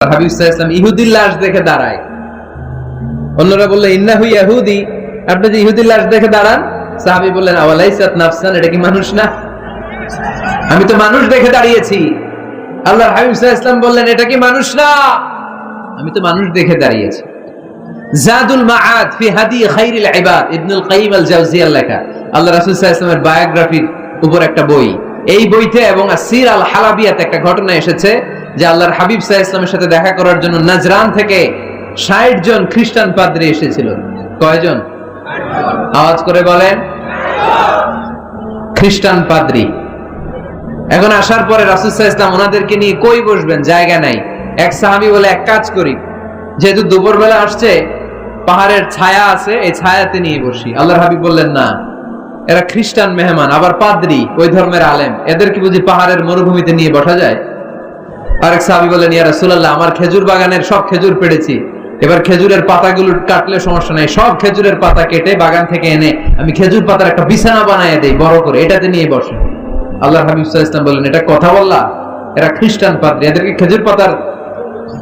হাবিব সাল্লাল্লাহু আলাইহি ওয়াসাল্লাম ইহুদির লাশ দেখে দাঁড়ায়। অন্যরা বলল ইন্নাহু ইয়াহুদি, আপনি যে ইহুদির লাশ দেখে দাঁড়ান। সাহাবী বললেন আওয়ালাইসাত নাফসান, এটা কি মানুষ না? আমি তো মানুষ দেখে দাঁড়িয়েছি। আল্লাহর হাবিব সাল্লাল্লাহু আলাইহি ওয়াসাল্লাম বললেন এটা কি মানুষ না? আমি তো মানুষ দেখে দাঁড়িয়েছি। জাদুল মাআদ ফি হাদি খায়রিল ইবাদ, ইবনুল কাইয়িম আল জাওজিয়ার লেখা আল্লাহ রাসূল সাল্লাল্লাহু আলাইহি ওয়াসাল্লামের বায়োগ্রাফির উপর একটা বই। এই বইতে এবং আসির আল হালাবিয়াতে একটা ঘটনা এসেছে যে আল্লাহর হাবিব সাল্লাল্লাহু আলাইহি ওয়াসাল্লামের সাথে দেখা করার জন্য নাজরান থেকে ৬০ জন খ্রিস্টান পাদ্রী এসেছিল। কয়জন? আওয়াজ করে বলেন। খ্রিস্টান পাদ্রী। এখন আসার পরে রাসূল সাল্লাল্লাহু আলাইহি ওয়াসাল্লাম ওনাদেরকে নিয়ে কই বসবেন, জায়গা নাই। এক সাহাবী বলে এক কাজ করি, যেহেতু দুপুরবেলা আসছে, পাহাড়ের ছায়া আছে, এই ছায়াতে নিয়ে বসি। আল্লাহর হাবিব বললেন না, এরা খ্রিস্টান মেহমান, আবার পাদ্রী, ওই ধর্মের আলেম, এদেরকে বুঝি পাহাড়ের মরুভূমিতে নিয়ে বসা যায়? আরেক সাহাবী বললেন ইয়া রাসূলুল্লাহ, আমার খেজুর বাগানের সব খেজুর পেড়েছি, এবার খেজুরের পাতাগুলো কাটলে সমস্যা নাই, সব খেজুরের পাতা কেটে বাগান থেকে এনে আমি খেজুর পাতার একটা বিছানা বানায় দেই বড় করে, এটাতে নিয়ে বসে। আল্লাহর হাবিব সাল্লাল্লাহু আলাইহি ওয়াসাল্লাম বললেন এটা কথা বললা? এরা খ্রিস্টান পাদ্রী, এদেরকে খেজুর পাতার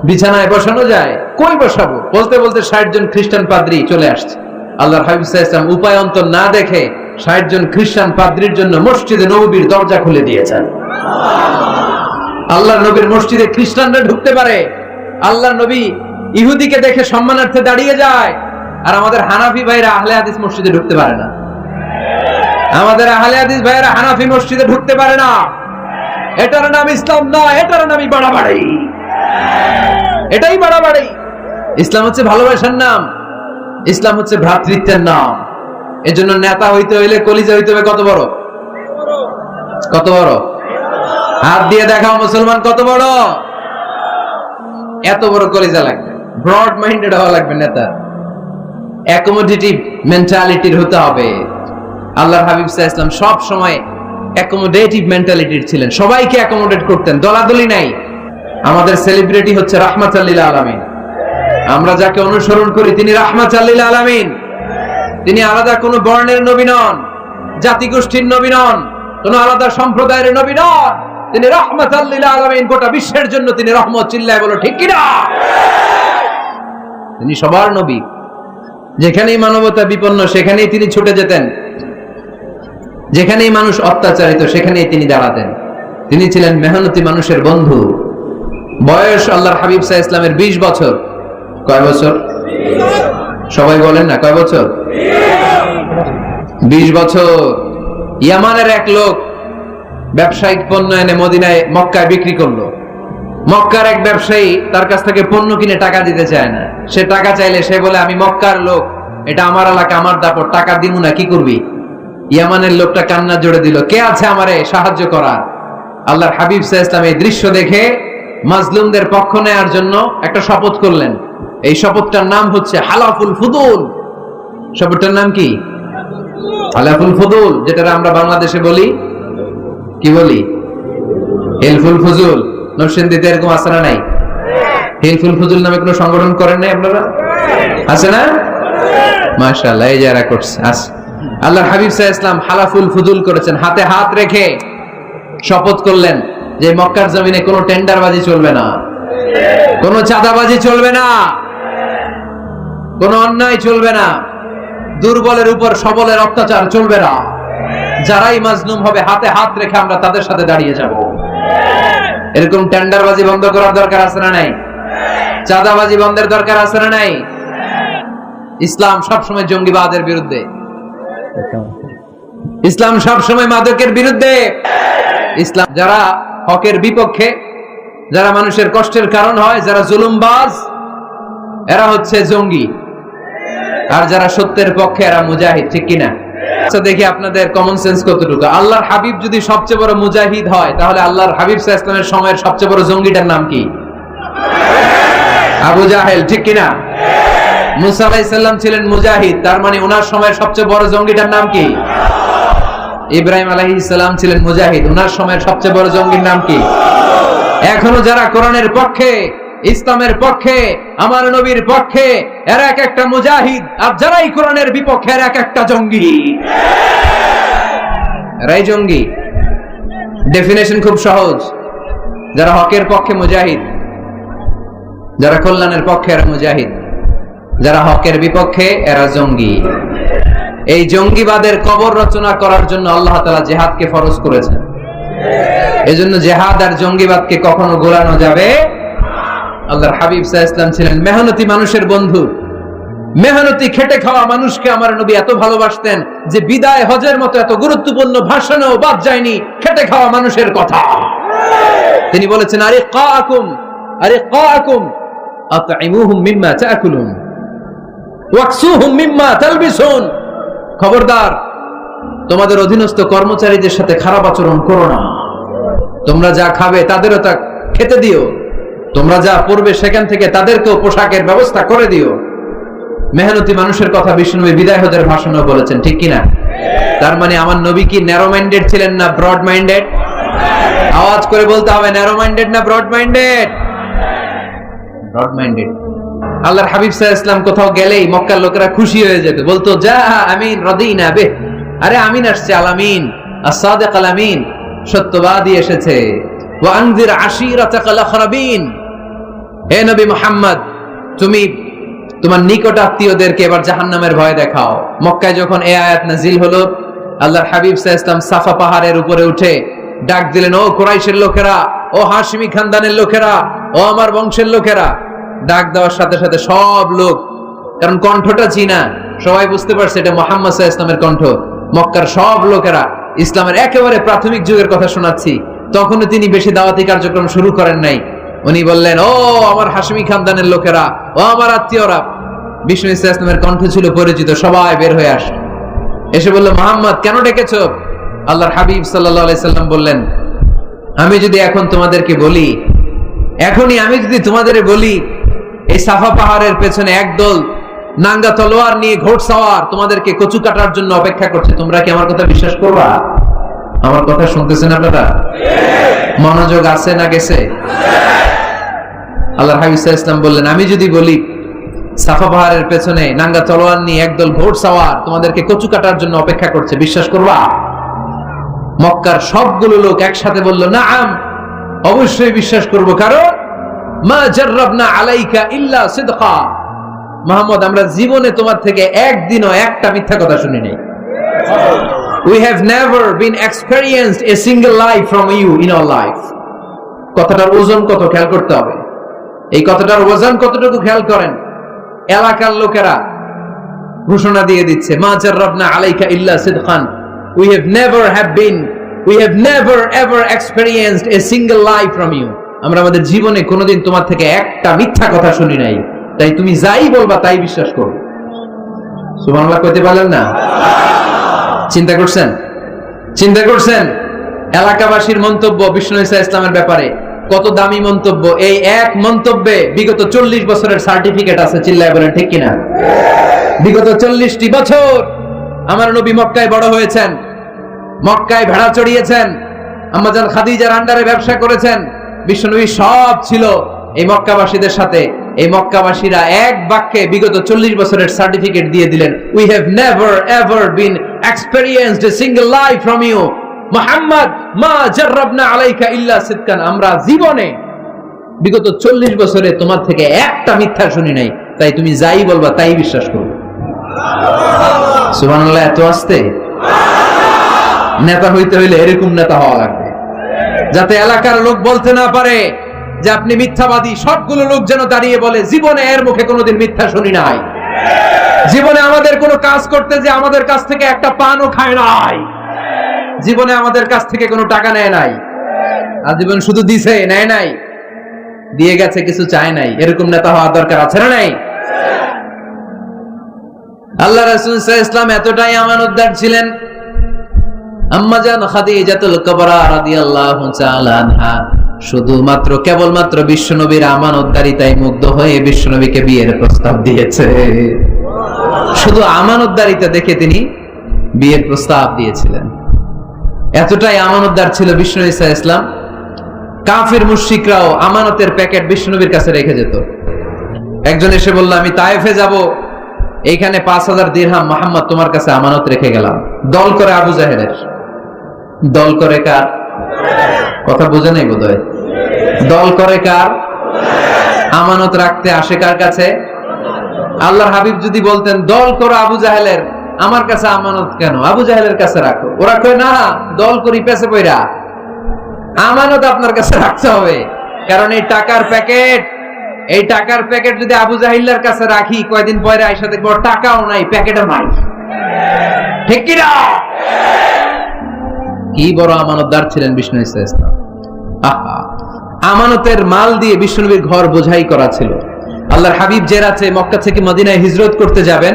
বিছানায় বসানো যায়? কই বসাবো? বলতে বলতে ৬০ জন খ্রিস্টান পাদ্রী চলে আসছে। আল্লাহর হাবিব সাল্লাল্লাহু আলাইহি ওয়াসাল্লাম উপায় অন্তর না দেখে ৬০ জন খ্রিস্টান পাদ্রীর জন্য মসজিদে নববীর দরজা খুলে দিয়েছেন। আল্লাহর নবীর মসজিদে খ্রিস্টানরা ঢুকতে পারে। আল্লাহর নবী ইহুদিকে দেখে সম্মানার্থে দাঁড়িয়ে যায়, আর আমাদের হানাফি ভাইরা আহলে হাদিস মসজিদে ঢুকতে পারে না। আমাদের আহলে হাদিস ভাইরা হানাফি মসজিদে ঢুকতে পারে না। এটার নাম ইসলাম না, এটার নামই বাড়াবাড়ি। এটাই বাড়াবাড়ি। ইসলাম হচ্ছে ভালোবাসার নাম, ইসলাম হচ্ছে ভ্রাতৃত্বের নাম। এজন্য নেতা হইতে হইলে কলিজা হইতে হবে কত বড়? কত বড়? হাত দিয়ে দেখাও মুসলমান কত বড়? এত বড় কলিজা লাগবে, ব্রড মাইন্ডেড হওয়া লাগবে নেতা, অ্যাকোমোডেটিভ মেন্টালিটির হতে হবে। আল্লাহর হাবিব সাল্লাল্লাহু আলাইহি ওয়াসাল্লাম সব সময় অ্যাকোমোডেটিভ মেন্টালিটির ছিলেন, সবাইকে অ্যাকোমোডেট করতেন, দলাদলি নাই। আমাদের সেলিব্রিটি হচ্ছে রাহমাতুল লিল আলামিন। আমরা যাকে অনুসরণ করি তিনি রাহমাতুল লিল আলামিন। তিনি আলাদা কোনো বর্ণের নবী নন, জাতিগোষ্ঠীর নবী নন, কোন আলাদা সম্প্রদায়ের নবী নন। তিনি রাহমাতুল লিল আলামিন, গোটা বিশ্বের জন্য তিনি রহমত। চিল্লায় বলো ঠিক কিনা? তিনি সবার নবী। যেখানেই মানবতা বিপন্ন সেখানেই তিনি ছুটে যেতেন, যেখানেই মানুষ অত্যাচারিত সেখানেই তিনি দাঁড়াতেন। তিনি ছিলেন মেহনতি মানুষের বন্ধু। বয়স আল্লাহর হাবিব সাল্লাল্লাহু আলাইহি ওয়াসাল্লামের 20 বছর। কয় বছর? সবাই বলেন না, কয় বছর? 20 বছর। ইয়ামানের এক লোক ব্যবসায়িক পণ্য এনে মদিনায় মক্কায় বিক্রি করলো। মক্কার এক ব্যবসায়ী তার কাছ থেকে পণ্য কিনে টাকা দিতে চায় না। সে টাকা চাইলে সে বলে আমি মক্কার লোক, এটা আমার এলাকা, আমার দাপট, টাকা দিব না, কি করবি? ইয়ামানের লোকটা কান্না জোড়ে দিল, কে আছে আমারে সাহায্য করার? আল্লাহর হাবিব সাল্লাল্লাহু আলাইহি ওয়াসাল্লাম এই দৃশ্য দেখে মাজলুমদের পক্ষ নেয়ার জন্য একটা শপথ করলেন। এই শপথটার নাম হচ্ছে হালাফুল ফুদুল। শপথটার নাম কি? হালাফুল ফুদুল, যেটা আমরা বাংলাদেশে বলি, কি বলি? হিলফুল ফুজুল। নরসিংদীতে এরকম আছে না নাই? হিলফুল ফুজুল নামে কোনো সংগঠন করেন নাই আপনারা? আছে না? মাশাআল্লাহ, এই যারা করছে আছে। আল্লাহর হাবিব সাল্লাল্লাহু আলাইহি ওয়াসাল্লাম হালাফুল ফুজুল করেছেন, হাতে হাত রেখে শপথ করলেন যে মক্কার জমিনে কোনো টেন্ডারবাজি চলবে না, কোনো চাঁদাবাজি চলবে না, কোনো অন্যায় চলবে না, দুর্বলের উপর সবলের অত্যাচার চলবে না। যারাই মাজলুম হবে হাতে হাত রেখে আমরা তাদের সাথে দাঁড়িয়ে যাব। এরকম টেন্ডারবাজি বন্ধ করার দরকার আছে না নাই? চাঁদাবাজি বন্ধের দরকার আছে না নাই? ইসলাম সবসময় জঙ্গিবাদের বিরুদ্ধে, ইসলাম সবসময় মাদকের বিরুদ্ধে। ইসলাম যারা হকের বিপক্ষে, যারা মানুষের কষ্টের কারণ হয়, যারা জুলুমবাজ, এরা হচ্ছে জঙ্গি। আর যারা সত্যের পক্ষে এরা মুজাহিদ। ঠিক কিনা? আচ্ছা দেখি আপনাদের কমন সেন্স কতটুকু। আল্লাহর হাবিব যদি সবচেয়ে বড় মুজাহিদ হয়, তাহলে আল্লাহর হাবিব সাল্লাল্লাহু আলাইহি ওয়াসাল্লামের সময়ের সবচেয়ে বড় জঙ্গিটার নাম কি? আবু জাহেল। ঠিক কিনা? মুসা আলাইহিস সালাম ছিলেন মুজাহিদ, তার মানে ওনার সময়ের সবচেয়ে বড় জঙ্গিটার নাম কি? ইব্রাহিম আলাইহিস সালাম ছিলেন মুজাহিদ, ওনার সময়ের সবচেয়ে বড় জঙ্গির নাম কি? এখনো যারা কোরআনের পক্ষে, ইসলামের পক্ষে, আমার নবীর পক্ষে, এরা এক একটা মুজাহিদ। আর যারাই কোরআনের বিপক্ষে এরা এক একটা জঙ্গি। এরাই জঙ্গি। ডেফিনেশন খুব সহজ। যারা হকের পক্ষে মুজাহিদ, যারা কল্যাণের পক্ষে এরা মুজাহিদ, যারা হকের বিপক্ষে এরা জঙ্গি। এই জঙ্গিবাদের কবর রচনা করার জন্য আল্লাহ তাআলা জিহাদকে ফরজ করেছেন। এজন্য জিহাদ আর জঙ্গিবাদকে কখনো গোলানো যাবে। আল্লাহর হাবিব সাল্লাল্লাহু আলাইহি ওয়াসাল্লাম ছিলেন মেহনতি মানুষের বন্ধু। মেহনতি খেটে খাওয়া মানুষকে আমার নবী এত ভালোবাসতেন যে বিদায় হজের মতো এত গুরুত্বপূর্ণ ভাষণেও বাদ যায়নি খেটে খাওয়া মানুষের কথা। তিনি বলেছেন, আরে কাআকুম আতঈমুহুম মিম্মা তাকুলুন ওয়াকসুহুম মিম্মা তালবিসুন। খবরদার, তোমাদের অধীনস্থ কর্মচারীদের সাথে খারাপ আচরণ করো না। তোমরা যা খাবে তাদেরও তা খেতে দিও, তোমরা যা পরবে সেখান থেকে তাদেরকেও পোশাকের ব্যবস্থা করে দিও। মেহনতি মানুষের কথা বিষ্ণুনবী বিদায় হজের ভাষণেও বলেছেন, ঠিক কিনা? তার মানে আমার নবী কি ন্যারো মাইন্ডেড ছিলেন না ব্রড মাইন্ডেড? আওয়াজ করে বলতে হবে, ন্যারো মাইন্ডেড না ব্রড মাইন্ডেড? Broad minded. আল্লাহর হাবিব সাল্লাল্লাহু আলাইহি ওয়াসাল্লাম কোথাও গেলেই মক্কার লোকেরা খুশি হয়ে যেত, বলতো যা আমিন রাদিনা বিহ। আরে আমিন আসছে, আল আমিন as-সাদিক আল আমিন, সত্যবাদী এসেছে। ওয়া আনজির আশীরাতাকাল আখরাবিন। হে নবী মুহাম্মদ, তুমি তোমার নিকট আত্মীয়দেরকে এবার জাহান্নামের ভয় দেখাও। মক্কায় যখন এই আয়াত নাজিল হলো, আল্লাহর হাবিব সাল্লাল্লাহু আলাইহি ওয়াসাল্লাম সাফা পাহাড়ের উপরে উঠে ডাক দিলেন, ও কুরাইশের লোকেরা, ও হাশিমি খানদানের লোকেরা, ও আমার বংশের লোকেরা। ডাক দেওয়ার সাথে সাথে সব লোক, কারণ কণ্ঠটা চিনা, সবাই বুঝতে পারছে এটা মুহাম্মদ সাল্লাল্লাহু আলাইহি ওয়াসাল্লামের কণ্ঠ। মক্কার সব লোকেরা, ইসলামের একেবারে প্রাথমিক যুগের কথা শোনাচ্ছি, তখনও তিনি বেশি দাওয়াতি কার্যক্রম শুরু করেন নাই। উনি বললেন, ও আমার হাশিমি খানদানের লোকেরা, ও আমার আত্মীয়রা। বিষ্ণু ইসলামের কণ্ঠ ছিল পরিচিত, সবাই বের হয়ে আসে, এসে বলল, মুহাম্মদ কেন ডেকেছো? আল্লাহর হাবিব সাল্লাল্লাহু আলাইহি সাল্লাম বললেন, আমি যদি এখন তোমাদেরকে বলি, এখনই আমি যদি তোমাদের বলি এই সাফা পাহাড়ের পেছনে একদল নাঙ্গা তলোয়ার নিয়ে ঘোড়সওয়ার তোমাদেরকে কচু কাটার জন্য অপেক্ষা করছে, তোমরা কি আমার কথা বিশ্বাস করবা? আমার কথা শুনতেছেন আপনারা? মনোযোগ আছে না গেছে? আল্লাহর হাবিব সাল্লাল্লাহু আলাইহি ওয়াসাল্লাম বললেন, আমি যদি বলি সাফা পাহাড়ের পেছনে নাঙ্গা তলোয়ার নিয়ে একদল ঘোড়সওয়ার তোমাদেরকে কচু কাটার জন্য অপেক্ষা করছে, বিশ্বাস করবা? মক্কার সবগুলো লোক একসাথে বলল, নাআম, অবশ্যই বিশ্বাস করব, কারণ মা জাররাবনা আলাইকা ইল্লা সিদকা। মুহাম্মদ, আমরা জীবনে তোমার থেকে একদিনও একটা মিথ্যা কথা শুনি নাই। We have never been experienced a single lie from you in our life. কথাটার ওজন কত খেয়াল করতে হবে। এই কথাটার ওজন কতটুকু খেয়াল করেন। এলাকার লোকেরা ঘোষণা দিয়ে দিচ্ছে, মা জাররাবনা আলাইকা ইল্লা সিদকান। We have never ever experienced a single lie from you. আমরা আমাদের জীবনে কোনোদিন তোমার থেকে একটা মিথ্যা কথা শুনি নাই, তাই তুমি যাই বলবা তাই বিশ্বাস করো। সুবহানাল্লাহ কইতে পারলেন না? চিন্তা করছেন এলাকাবাসীর মন্তব্য বিষ্ণু ঈসা ইসলামের ব্যাপারে কত দামি মন্তব্য। এই এক মন্তব্যে বিগত 40 বছরের সার্টিফিকেট আছে, চিল্লায় বলেন ঠিক কিনা? বিগত 40টি বছর আমার নবী মক্কায় বড় হয়েছেন, মক্কায় ভেড়া চড়িয়েছেন, আম্মা জান খাদিজার আন্ডারে ব্যবসা করেছেন। বিশ্বনবী সব ছিল এই মক্কাবাসীদের সাথে। এই মক্কাবাসীরা এক বাক্যে বিগত 40 বছরের সার্টিফিকেট দিয়ে দিলেন, we have never ever been experienced a single lie from you Muhammad, মা জাররাবনা আলাইকা ইল্লা সিদকান। আমরা জীবনে বিগত 40 বছরে তোমার থেকে একটা মিথ্যা শুনি নাই, তাই তুমি যাই বলবা তাই বিশ্বাস করো। সুবহানাল্লাহ। এত আস্তে? নেতা হইতে হইলে এরকম নেতা হওয়া লাগবে, যাতে এলাকার লোক বলতে না পারে যে আপনি মিথ্যাবাদী। সবগুলো লোক যেন দাঁড়িয়ে বলে, জীবনে এর মুখে কোনোদিন মিথ্যা শুনি নাই, জীবনে আমাদের কোনো কাজ করতে যে আমাদের কাছ থেকে একটা পানও খায় নাই, জীবনে আমাদের কাছ থেকে কোনো টাকা নেয় নাই, আর জীবন শুধু দিছে, নেয় নাই, দিয়ে গেছে, কিছু চায় নাই। এরকম নেতা হওয়ার দরকার আছে না নাই? আল্লাহ রাসূল সাল্লাল্লাহু আলাইহি ওয়াসাল্লাম এতটাই আমানতদার ছিলেন, আম্মা জান খাদিজাতুল কুবরা রাদিয়াল্লাহু তাআলা আনহা শুধুমাত্র কেবলমাত্র বিশ্বনবীর আমানতদারিতায় মুগ্ধ হয়ে বিশ্বনবীকে বিয়ের প্রস্তাব দিয়েছে। শুধু আমানতদারিতা দেখে তিনি বিয়ের প্রস্তাব দিয়েছিলেন। এতটাই আমানতদার ছিল বিষ্ণু ঈসা ইসলাম। কাফির মুশরিকরাও আমানতের প্যাকেট বিশ্বনবীর কাছে রেখে যেত। একজন এসে বলল, আমি তায়েফে যাব, এইখানে 5000 দিরহাম মুহাম্মদ তোমার কাছে আমানত রেখে গেলাম। দল করে আবু জাহেলের। দল করে কার? কথা বুঝে নাই বোধহয়। দল করে কার? আমানত রাখতে আসে কার কাছে? আল্লাহর হাবিব যদি বলতেন দল করো আবু জাহেলের, আমার কাছে আমানত কেন, আবু জাহেলের কাছে রাখো, ওরা কয় না দল করি পেছে পয়রা, আমানত আপনার কাছে রাখতে হবে। কারণ এই টাকার প্যাকেট যদি আবু জাহিল্লার কাছে রাখি, কয়দিন পরে আইসা দেখবো টাকাও নাই, প্যাকেটও নাই। ঠিক কিনা? কি বড় আমানতদার ছিলেন বিষ্ণু ইসলাম। আমানতের মাল দিয়ে বিষ্ণুনবীর ঘর বোঝাই করা ছিল। আল্লাহর হাবিব যে রাতে মক্কা থেকে মদিনায় হিজরত করতে যাবেন,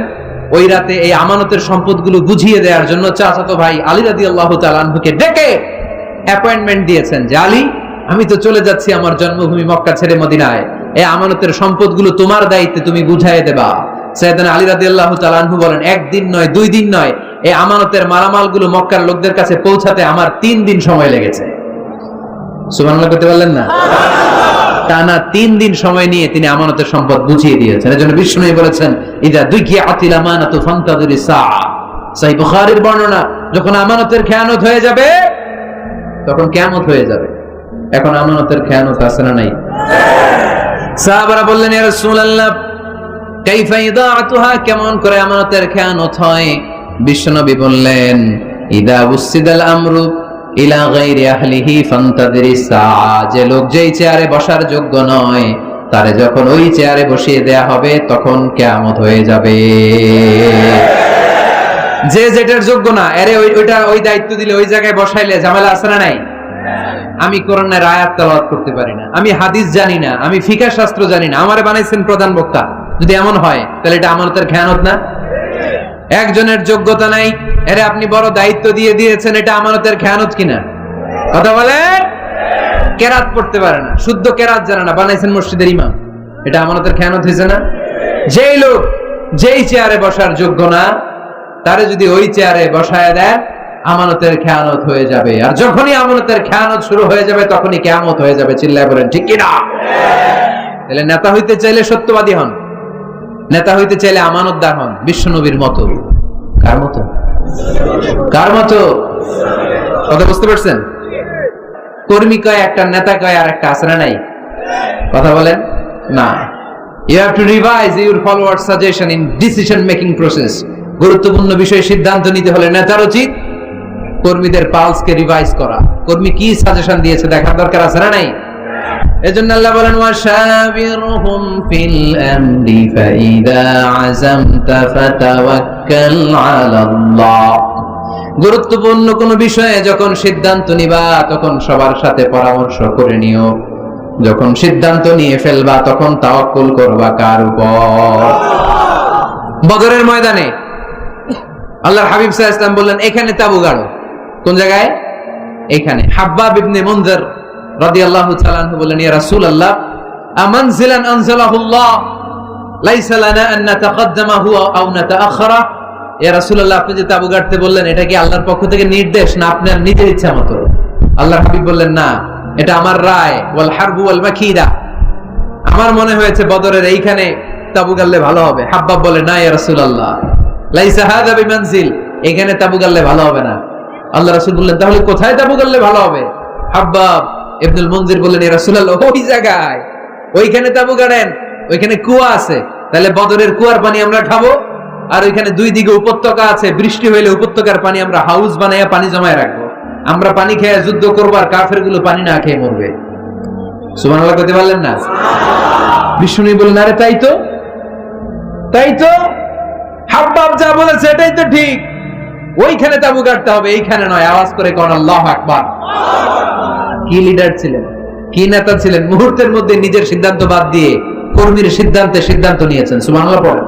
ওই রাতে এই আমানতের সম্পদগুলো বুঝিয়ে দেওয়ার জন্য চাচাতো ভাই আলী রাদিয়াল্লাহু তাআলা আনহুকে ডেকে অ্যাপয়েন্টমেন্ট দিয়েছেন যে আলী, আমি তো চলে যাচ্ছি আমার জন্মভূমি মক্কা ছেড়ে মদিনায়, এই আমানতের সম্পদগুলো তোমার দায়িত্বে, তুমি বুঝাইয়ে দেবা। সাইয়েদনা আলী রাদিয়াল্লাহু তাআলা আনহু বলেন, একদিন নয়, 2 দিন নয়, এই আমানতের মালামালগুলো মক্কার লোকদের কাছে পৌঁছাতে আমার 3 দিন সময় লেগেছে। সুবহানাল্লাহ করতে পারলেন না? টানা 3 দিন সময় নিয়ে তিনি আমানতের সম্পদ বুঝিয়ে দিয়েছেন। এজন্য বিষ্ণু বলেছেন, ইদা দুকিয়াতিল আমানাতু ফান্তাযিরি সাআ। সহিহ বুখারীর বর্ণনা, যখন আমানতের খেয়ানত হয়ে যাবে তখন কিয়ামত হয়ে যাবে। এখন আমানতের খেয়ানত আছে না নাই? সাহাবারা বললেন, ইয়া রাসূলুল্লাহ কাইফা ইদাআতুহা, কেমন করে আমানতের খেয়ানত হয়? বিশ্বনবী বললেন, ইদা উসিদাল আমরু ইলা গায়রি আহলিহি ফান্তাযিরি সাআ। যে লোক যেই চেয়ারে বসার যোগ্য নয়, তারে যখন ওই চেয়ারে বসিয়ে দেয়া হবে তখন কিয়ামত হয়ে যাবে। যে যেটার যোগ্য না, আরে ওইটা ওই দায়িত্ব দিলে ওই জায়গায় বসাইলে ঝামেলা আছে না নাই? আমি কোরআনের আয়াত তেলাওয়াত করতে পারি না, আমি হাদিস জানি না, আমি ফিকহ শাস্ত্র জানি না, আমারে বানাইছেন প্রধান বক্তা, যদি এমন হয় তাহলে এটা আমানতের খেয়ানত না? একজনের যোগ্যতা নাই, এরে আপনি বড় দায়িত্ব দিয়ে দিয়েছেন, এটা আমানতের খেয়ানত কিনা? কথা বলেন। কেরাত পড়তে পারে না, শুদ্ধ কেরাত জানে না, বানাইছেন মসজিদের ইমাম, এটা আমানতের খেয়ানত হয়েছে না? যেই লোক যেই চেয়ারে বসার যোগ্য না, তারে যদি ওই চেয়ারে বসায় দেয়, আমানতের খেয়ানত হয়ে যাবে। আর যখনই আমানতের খেয়ানত শুরু হয়ে যাবে তখনই কিয়ামত হয়ে যাবে। চিল্লায় বলেন ঠিক কিনা? তাহলে নেতা হইতে চাইলে সত্যবাদী হন, নেতা হইতে চাইলে আমানতদার হন, বিশ্বনবীর মতো। কার মতো? কার মতো? কথা বুঝতে পারছেন? কর্মী কয় একটা, নেতা কয় আর একটা, আছে না নাই? কথা বলেন না। You have to revise your followers' suggestion in decision making process. গুরুত্বপূর্ণ বিষয়ে সিদ্ধান্ত নিতে হলে নেতার উচিত কর্মীদের পালসকে রিভাইজ করা, কর্মী কি সাজেশন দিয়েছে দেখার দরকার আছে না নাই? এজন্য আল্লাহ বলেন, ওয়াশাবিরহুম ফিল আমরি ফাইদা আযামতা ফাতাওয়াক্কাল আলাল্লাহ। গুরুত্বপূর্ণ কোন বিষয়ে যখন সিদ্ধান্ত নিবা তখন সবার সাথে পরামর্শ করে নিও, যখন সিদ্ধান্ত নিয়ে ফেলবা তখন তাওয়াক্কুল করবা কার উপর? বদরের ময়দানে আল্লাহর হাবিব সাল্লাল্লাহু আলাইহি ওয়াসাল্লাম বললেন, এখানে তাবু গাড়ো। কোন জায়গায়? এখানে। হাব্বাব ইবনে মুনযির রাদিয়াল্লাহু তাআলা আনহু বললেন, ইয়া রাসূলুল্লাহ আমানজিলান আনজালাহুল্লাহ লাইসা লানা আন নাতাকাদ্দামাহু আও নাতাআখারা। ইয়া রাসূলুল্লাহ, আপনি যে তাবু গাড়তে বললেন, এটা কি আল্লাহর পক্ষ থেকে নির্দেশ না আপনার নিজের ইচ্ছা মতো? আল্লাহর হাবিব বললেন, না, এটা আমার রায়। ওয়াল হারবু ওয়াল মাকিদা, আমার মনে হয়েছে বদরের এইখানে তাবু গাড়লে ভালো হবে। হাব্বাব বলে, না ইয়া রাসূলুল্লাহ লাইসা হাযা বিমানজিল, এখানে তাবু গাড়লে ভালো হবে না। আল্লাহ রাসূল বললেন, তাহলে কোথায় তাবু গাড়লে ভালো হবে? হাব্বাব ইবনুল মুনজির বললেন, ইয়া রাসূলুল্লাহ ওই জায়গায়, ওইখানে তাবু গাড়েন, ওইখানে কুয়া আছে, তাহলে বদরের কুয়ার পানি আমরা খাবো। আর ওইখানে 2 দিকে উপত্যকা আছে, বৃষ্টি হইলে উপত্যকার পানি আমরা হাউস বানাইয়া পানি জমায় রাখবো, আমরা পানি খেয়ে যুদ্ধ করবো, আর কাফেরগুলো পানি না খেয়ে মরবে। সুবহানাল্লাহ কইতে পারলেন না? বিষ্ণু বললেন, আরে তাই তো, তাই তো, হাব্বাব যা বলেছে এটাই তো ঠিক, ওইখানে তাবু গাড়তে হবে, এইখানে নয়। আওয়াজ করে কোন আল্লাহু আকবার। কি লিডার ছিলেন, কি নেতা ছিলেন! মুহূর্তের মধ্যে নিজের সিদ্ধান্ত বাদ দিয়ে কর্মীর সিদ্ধান্তে সিদ্ধান্ত নিয়েছেন। সুবহানাল্লাহ পড়েন।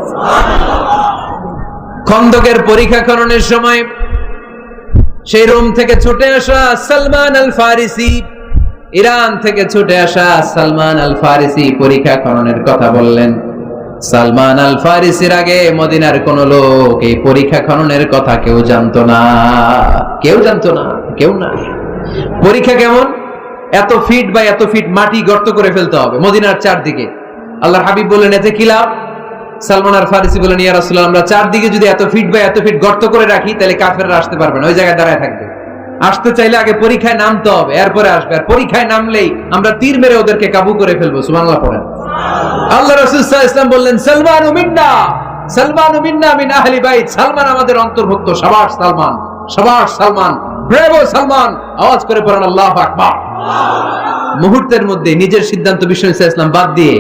খন্দকের পরীক্ষা করণের সময় সেই রোম থেকে ছুটে আসা সালমান আল ফারিসি, ইরান থেকে ছুটে আসা সালমান আল ফারিসি পরীক্ষা করণের কথা বললেন। সালমান আল ফারিসির আগে মদিনার কোন লোক এই পরীক্ষা খননের কথা কেউ জানতো না, কেউ জানতো না, কেউ না। পরীক্ষা কেমন? এত ফিট বা এত ফিট মাটি গর্ত করে ফেলতে হবে মদিনার চারদিকে। আল্লাহর হাবিব বললেন, এতে কি লাভ? সালমান আল ফারিসি বললেন, ইয়া রাসূলুল্লাহ, আমরা চারদিকে যদি এত ফিট বা এত ফিট গর্ত করে রাখি তাহলে কাফেররা আসতে পারবে না, ওই জায়গায় দাঁড়ায় থাকবে। আসতে চাইলে আগে পরীক্ষায় নামতে হবে, এরপরে আসবে, আর পরীক্ষায় নামলেই আমরা তীর মেরে ওদেরকে কাবু করে ফেলবো। সুবহানাল্লাহ পড়েন। আল্লাহ রাসূল সাল্লাল্লাহু আলাইহি ওয়াসাল্লাম বললেন সালমানু মিন্না, সালমানু মিন্না মিন আহলি বাইত, সালমান আমাদের অন্তর্ভুক্ত। শাবাশ সালমান, শাবাশ সালমান, ব্রেভো সালমান। আওয়াজ করে পড়েন আল্লাহু আকবার। মুহূর্তের মধ্যে নিজের সিদ্ধান্ত বিশ্বনবী সাল্লাল্লাহু আলাইহি ওয়াসাল্লাম বাদ দিয়ে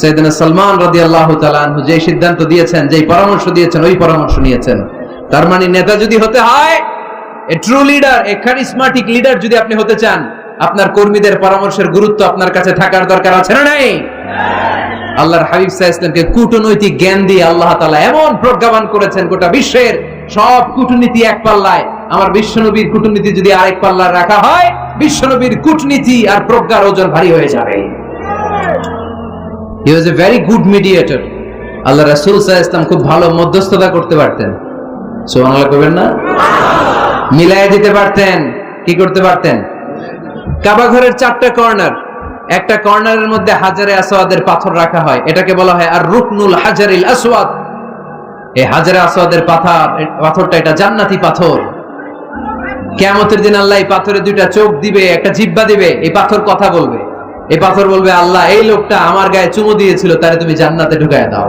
সাইয়েদনা সালমান রাদিয়াল্লাহু তাআলা আনহু যে সিদ্ধান্ত দিয়েছেন, যে পরামর্শ দিয়েছেন, ওই পরামর্শ নিয়েছেন। তার মানে নেতা যদি হতে হয়, a true leader, a charismatic leader যদি আপনি হতে চান, আপনার কর্মীদের পরামর্শের গুরুত্ব আপনার কাছে থাকার দরকার আছে না নাই? আল্লাহর হাবিব সাল্লাল্লাহু আলাইহি ওয়াসাল্লামকে কূটনৈতিক জ্ঞান দিয়ে আল্লাহ তাআলা এমন প্রজ্ঞাবান করেছেন, গোটা বিশ্বের সব কূটনীতি এক পাল্লায়। আমার বিশ্বনবীর কূটনীতি যদি আরেক পাল্লায় রাখা হয়, বিশ্বনবীর কূটনীতি আর প্রজ্ঞার ওজন ভারী হয়ে যাবে। He was a very good mediator. আল্লাহ রাসূল সাল্লাল্লাহু আলাইহি ওয়াসাল্লাম খুব ভালো মধ্যস্থতা করতে পারতেন। সুবহানাল্লাহ কইবেন না? মিলায়ে দিতে পারতেন। কি করতে পারতেন? কাবা ঘরের 4টা কর্নার, একটা কর্নারের মধ্যে হাজারে আসওয়াদের পাথর রাখা হয়, এটাকে বলা হয় আর রুকনুল হাজারিল আসওয়াদ। এই হাজারে আসওয়াদের পাথরটা এটা জান্নাতি পাথর। কিয়ামতের দিন আল্লাহ এই পাথরে 2টা চোখ দিবে, একটা জিহ্বা দিবে। এই পাথর কথা বলবে। এই পাথর বলবে, আল্লাহ এই লোকটা আমার গায়ে চুমু দিয়েছিল, তারে তুমি জান্নাতে ঢুকায় দাও।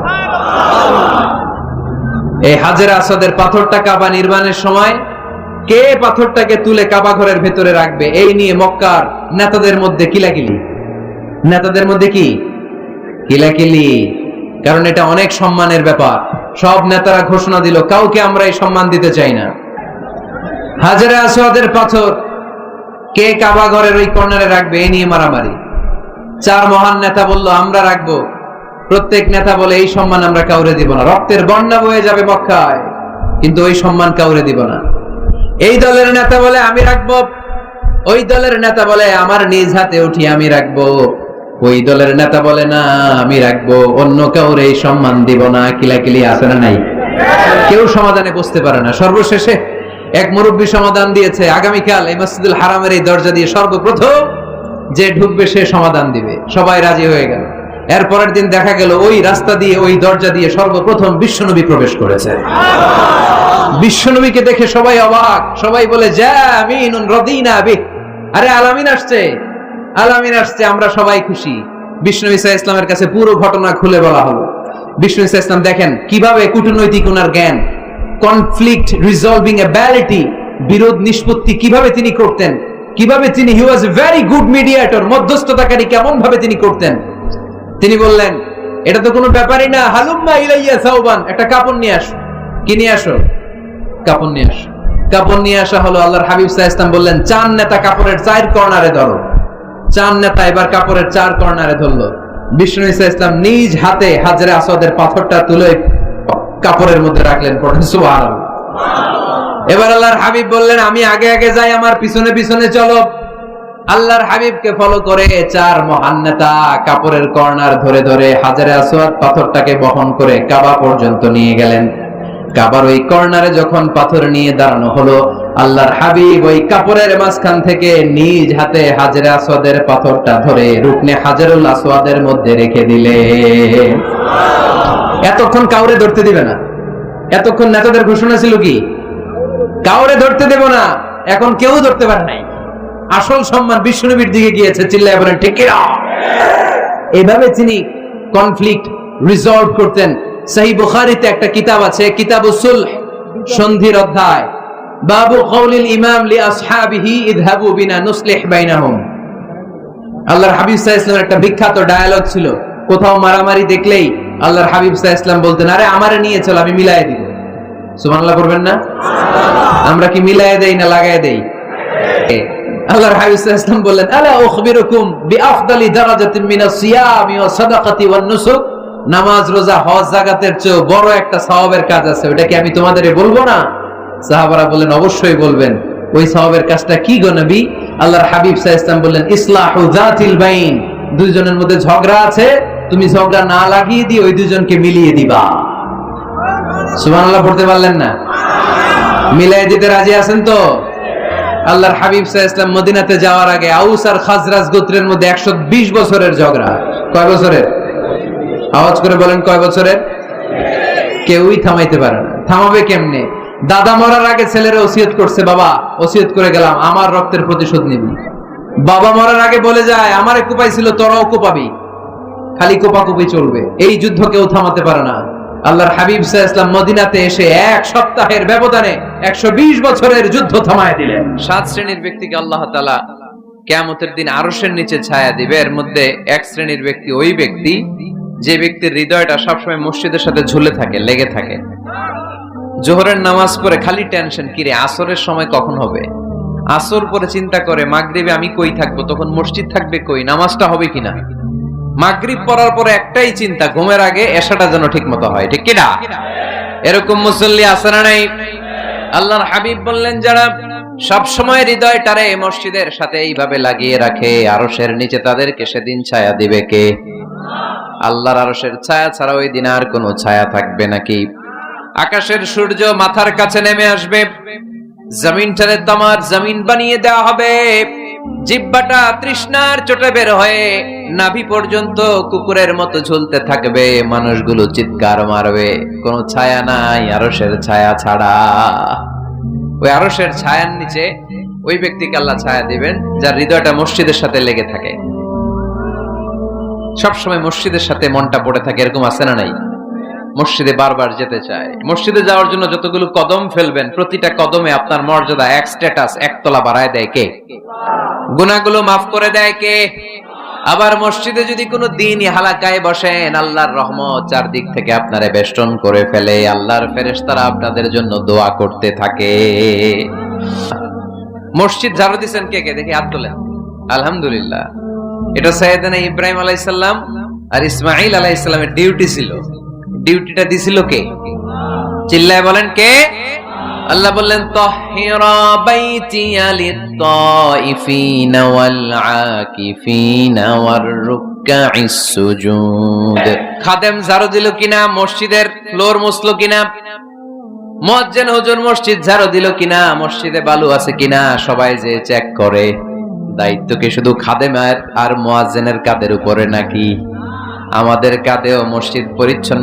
এই হাজারে আসওয়াদের পাথরটা কাবা নির্মাণের সময় কে পাথরটাকে তুলে কাবা ঘরের ভেতরে রাখবে, এই নিয়ে মক্কার নেতাদের মধ্যে কিলাকিলি। নেতাদের মধ্যে কি কিলাকিলি? কারণ এটা অনেক সম্মানের ব্যাপার। সব নেতারা ঘোষণা দিল, কাউকে আমরা এই সম্মান দিতে চাই না। হাজারে আসওয়াদের পাথর কে কাবা ঘরের ওই কর্নারে রাখবে, এই নিয়ে মারামারি। 4 মহান নেতা বলল, আমরা রাখবো। প্রত্যেক নেতা বলে, এই সম্মান আমরা কাউরে দিব না। রক্তের বন্যা বয়ে যাবে মক্কায়, কিন্তু ওই সম্মান কাউরে দিব না। এই দলের নেতা বলে, আমি রাখবো। ওই দলের নেতা বলে, আমার নিজ হাতে উঠি আমি রাখবো। ওই দলের নেতা বলে, না আমি রাখবো, অন্য কাউরে এই সম্মান দিব না। কিলাকিলি আছে না নাই? কেউ সমাধানে বসতে পারে না। সর্বশেষে এক মুরব্বী সমাধান দিয়েছে, আগামীকাল এই মসজিদুল হারামের এই দরজা দিয়ে সর্বপ্রথম যে ঢুকবে সে সমাধান দিবে। সবাই রাজি হয়ে গেল। এরপরের দিন দেখা গেল ওই রাস্তা দিয়ে, ওই দরজা দিয়ে সর্বপ্রথম বিশ্বনবী প্রবেশ করেছে। বিশ্বনবীকে দেখে সবাই অবাক। সবাই বলে, জামিনুন রাদিনা বিহ, আরে আলামিন আসছে, আলামিন আসছে, আমরা সবাই খুশি। বিশ্বনবী সাল্লাল্লাহু আলাইহি ওয়াসাল্লামের কাছে পুরো ঘটনা খুলে বলা হলো। বিশ্বনবী সাল্লাল্লাহু আলাইহি ওয়াসাল্লাম দেখেন কিভাবে কূটনৈতিক ওনার জ্ঞান, কনফ্লিক্ট রিজলভিং অ্যাবিলিটি, বিরোধ নিষ্পত্তি কিভাবে তিনি করতেন, কিভাবে তিনি হি ওয়াজ এ ভেরি গুড মিডিয়েটর, মধ্যস্থতাকারী কেমন ভাবে তিনি করতেন। তিনি বললেন, এটা তো কোনো ব্যাপারই না, হালুম্মা ইলাইয়া সাওবান, একটা কাপড় নিয়ে আসো। কি নিয়ে আসো? কাপড় নিয়ে আসো। কাপড় নিয়ে আসা হলো। আল্লাহর হাবিব সাল্লাল্লাহু আলাইহি ওয়াসাল্লাম বললেন, 4 নেতা কাপড়ের 4 কর্নারে ধরো। 4 নেতা এবার কাপড়ের 4 কর্নারে ধরলো। বিশ্বনবী সাল্লাল্লাহু আলাইহি ওয়াসাল্লাম নিজ হাতে হাজরে আসওয়াদের পাথরটা তুলে কাপড়ের মধ্যে রাখলেন। পড়েন সুবহানাল্লাহ। এবার আল্লাহর হাবিব বললেন, আমি আগে আগে যাই, আমার পিছনে পিছনে চলো। আল্লাহর হাবিবকে ফলো করে 4 মহান নেতা কাপড়ের কর্নার ধরে ধরে হাজরে আসওয়াদ পাথরটাকে বহন করে কাবা পর্যন্ত নিয়ে গেলেন। কাবার ওই কর্নারে যখন পাথর নিয়ে দাঁড়ানো হলো, আল্লাহর হাবিব ওই কাপড়ের মাঝখান থেকে নিজ হাতে হাজরে আসওয়াদের পাথরটা ধরে রুকনে হাজারুল আসওয়াদের মধ্যে রেখে দিলেন। এতক্ষণ কাউরে ধরতে দিবে না। এতক্ষণ নেতাদের ঘোষণা ছিল কি, কাউরে ধরতে দেব না। এখন কেউ ধরতে পারে নাই। আসল সম্মান বিশ্বনবীর দিকে গিয়েছে। চিল্লায় বলেন ঠিক কিনা? এভাবে তিনি কনফ্লিক্ট রিজলভ করতেন। সহিহ বুখারীতে একটা কিতাব আছে, কিতাবুস সুলহ, সন্ধির অধ্যায়। বাবু কওলিল ইমাম লি আসহাবিহি ইযহাবু বিনা নুসলিহ বাইনাহুম। আল্লাহর হাবিব সাল্লাল্লাহু আলাইহি ওয়াসাল্লামের একটা বিখ্যাত ডায়ালগ ছিল। কোথাও মারামারি দেখলেই আল্লাহর হাবিব সাল্লাল্লাহু আলাইহি ওয়াসাল্লাম বলতেন, আরে আমারে নিয়ে চল, আমি মিলায়ে দিব। সুবহানাল্লাহ করবেন না? আমরা কি মিলায়ে দেই না লাগায়ে দেই? আল্লাহর হাবিব সাল্লাল্লাহু আলাইহি ওয়াসাল্লাম বললেন, আলা উখবিরুকুম বিআফদালি দারাজাতিন মিনাস সিয়ামি ওয়াস সাদাকাতি ওয়ান নুসুক। নামাজ, রোজা, হজ, যাকাতের চেয়ে বড় একটা সওয়াবের কাজ আছে, ওটা কি আমি তোমাদের বলবো না? সাহাবারা বললেন, অবশ্যই বলবেন। ওই সওয়াবের কাজটা কি গো নবী? আল্লাহর হাবিব সাল্লাল্লাহু আলাইহি ওয়াসাল্লাম বললেন, ইসলাহু যাতিল বাইন। দুইজনের মধ্যে ঝগড়া আছে, তুমি ঝগড়া না লাগিয়ে দিয়ে ওই দুইজনকে মিলিয়ে দিবা। সুবহানাল্লাহ পড়তে পারলেন না? মিলিয়ে দিতে রাজি আছেন তো? আল্লাহর হাবিব সাল্লাল্লাহু আলাইহি ওয়াসাল্লাম মদিনাতে যাওয়ার আগে আউস আর খাজরাজ গোত্রের মধ্যে 120 বছরের ঝগড়া। কয় বছরের? আওয়াজ করে বলেন, কয় বছরের? কেউই থামাইতে পারে না। থামাবে কেমনে? দাদা মরার আগে ছেলেরা ওসিয়ত করছে, বাবা ওসিয়ত করে গেলাম, আমার রক্তের প্রতিশোধ নিবি। বাবা মরার আগে বলে যায়, আমারে কোপাইছিল, তোরাও কোপাবি। খালি কোপাকুপি চলবে। এই যুদ্ধ কেউ থামাতে পারে না। আল্লাহর হাবিব সাল্লাল্লাহু আলাইহি ওয়াসাল্লাম মদিনাতে এসে এক সপ্তাহের ব্যবধানে 120 বছরের যুদ্ধ থামায় দিলেন। 7 শ্রেণীর ব্যক্তিকে আল্লাহ তাআলা কিয়ামতের দিন আরশের নিচে ছায়া দিবে। এর মধ্যে এক শ্রেণীর ব্যক্তি ওই ব্যক্তি যে ব্যক্তির হৃদয়টা সবসময় মসজিদের সাথে ঝুলে থাকে, লেগে থাকে। জোহরের নামাজ পড়ে খালি টেনশন, কিরে আসরের সময় কখন হবে। আসর পরে চিন্তা করে মাগরিবে আমি কই থাকবো, তখন মসজিদ থাকবে কই, নামাজটা হবে কিনা। মাগরিব পড়ার পরে একটাই চিন্তা, ঘুমের আগে এশাটা যেন ঠিক মতো হয়, ঠিক কিনা। এরকম মুসল্লি আছে না নাই? আল্লাহর হাবিব বললেন, যারা সব সময় হৃদয়টারে মসজিদের সাথে এইভাবে লাগিয়ে রাখে, আরশের নিচে তাদেরকে সেদিন ছায়া দিবে কে? আল্লাহর আরশের ছায়া ছাড়া ওই দিন আর কোনো ছায়া থাকবে নাকি? আকাশের সূর্য মাথার কাছে নেমে আসবে, জমিনটারে তামার জমিন বানিয়ে দেওয়া হবে, জিহ্বাটা তৃষ্ণার চোটে বের হয়ে নাভি পর্যন্ত কুকুরের মতো ঝুলতে থাকবে, মানুষগুলো চিৎকার মারবে, কোনো ছায়া নাই আরশের ছায়া ছাড়া। ওই আরশের ছায়ার নিচে ওই ব্যক্তিকে আল্লাহ ছায়া দিবেন যার হৃদয়টা মসজিদের সাথে লেগে থাকে, সবসময় মসজিদের সাথে মনটা পড়ে থাকে। এরকম আছে না নাই? মসজিদে বারবার যেতে চায়। মসজিদে যাওয়ার জন্য যতগুলো কদম ফেলবেন, প্রতিটা কদমে আপনার মর্যাদা এক স্ট্যাটাস, এক তলা বাড়ায় দেয় কে? গুনাহগুলো মাফ করে দেয় কে? আবার মসজিদে যদি কোনো দিনই হালাকায় বসেন, আল্লাহর রহমত চারদিক থেকে আপনারে বেষ্টন করে ফেলে, আল্লাহর ফেরেশতারা আপনাদের জন্য দোয়া করতে থাকে। মসজিদ ঝাড়ু দিছেন কে কে? দেখি হাত তোলেন। আলহামদুলিল্লাহ। এটা সাইয়েদনা ইব্রাহিম আলাইহিস সালাম আর ইসমাঈল আলাইহিস সালামের ডিউটি ছিল। ডিউটিটা দিছিল কে? চিল্লায় বলেন কে? আল্লাহ বললেন, তাহিরা বাইতিয়া লিত-তাইফিনা ওয়াল আকিফিনা ওয়ার রুকআইস সুজুদ। খাদেম ঝাড়ু দিল কিনা, মসজিদের ফ্লোর মুছলো কিনা, মুয়াজ্জিন হুজুর মসজিদ ঝাড়ু দিল কিনা, মসজিদে বালু আছে কিনা, সবাই যে চেক করে। দায়িত্ব কি শুধু খাদেমের আর মুয়াজ্জিনের কাঁধের উপরে নাকি আমাদের কাঁধেও মসজিদ পরিচ্ছন্ন